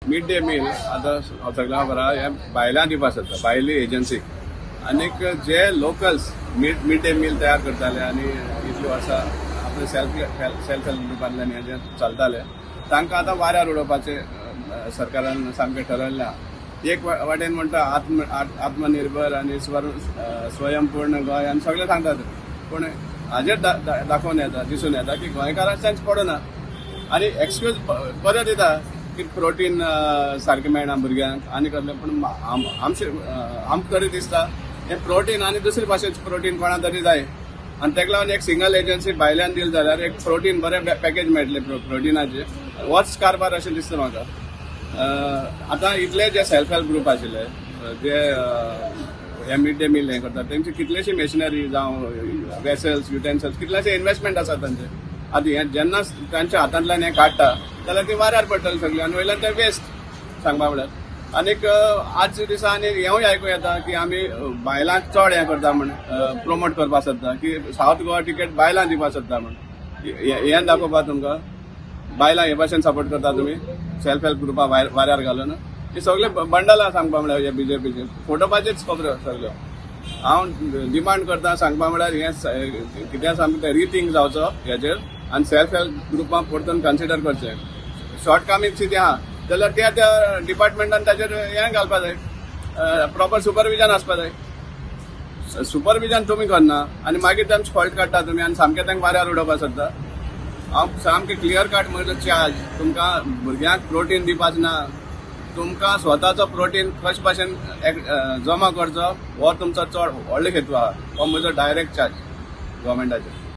Mid day meal आता सगळ्यांक खबर हे बायलां दिवपाक सोदता, बायली एजन्सी आनीक जे लोकल्स मिड डे मील तयार करताले आनी इतली वर्सां आपले सेल्फ हेल्प ग्रुपांतल्यान हे जे चलताले तांकां आतां वाऱ्यार उडोवपाचे सरकारान सामकें ठरयल्लें आहा. एक वाटेन म्हणटा आत्मनिर्भर आनी स्वयंपूर्ण गोंय आनी सगळें सांगतात, पूण हाजेर दाखोवन येता, दिसून येता की गोंयकारांक सेन्स पडना आनी एक्सक्यूज बरें दिता की प्रोटीन सारकें मेळना भुरग्यांक आनी कसलें, पूण आमकां तरी दिसता हें प्रोटीन आनी दुसरे भाशेचें प्रोटीन कोणा तरी जाय आनी तेका लागून एक सिंगल एजन्सी भायल्यान दिली जाल्यार एक प्रोटीन बरें पॅकेज मेळटलें प्रोटीनाचें. होच कारबार अशें दिसता म्हाका. आतां इतले जे सेल्फ हेल्प ग्रुप आशिल्ले जे हे मिड डे मील हें करतात तेंची कितलेशी मेशिनरी जावं वेसल्स युटेन्सिल्स कितलेशे इन्वेस्टमेंट आसा तांचे. आतां हें जेन्ना तांच्या हातांतल्यान हें काडटा जाल्यार ती वाऱ्यार पडटली सगळी आनी वयल्यान तें वेस्ट सांगपा म्हळ्यार. आनीक आजच्या दिसा आनी हेंवूय आयकूं येता की आमी बायलांक चड हें करता म्हण प्रोमोट करपा सोदता की सावथ गोवा टिकेट बायलांक दिवपा सोदता म्हण. हें दाखोवपा तुमकां बायलां हे भाशेन सपोर्ट करता तुमी सेल्फ हेल्प ग्रुपा वाऱ्यार घालून. हे सगळे बंडलां सांगपा म्हळ्यार हे बीजेपीचे फोटोवपाचेच खबरो सगळ्यो. हांव डिमांड करता सांगपा म्हळ्यार हें कित्याक सामकें रिथींक जावचो हेचेर आनी सेल्फ हेल्प ग्रुपां परतून कन्सिडर करचें. शॉर्टकमिंग्स कितें आहा जाल्यार त्या डिपार्टमेंटान ताचेर हें घालपा जाय, प्रॉपर सुपरविजन आसपा जाय. सुपरविजन तुमी करना आनी मागीर तांचे फॉल्ट काडटा तुमी आनी सामकें तांकां वाऱ्यार उडोवपा सोदता. हांव सामकें क्लियर काट म्हजो चार्ज तुमकां भुरग्यांक प्रोटीन दिवपाचें ना. तुमकां स्वताचो प्रोटीन कशे भाशेन जमा करचो हो तुमचो चड व्हडलो हेतू आहा. हो म्हजो डायरेक्ट चार्ज गव्हर्मेंटाचेर.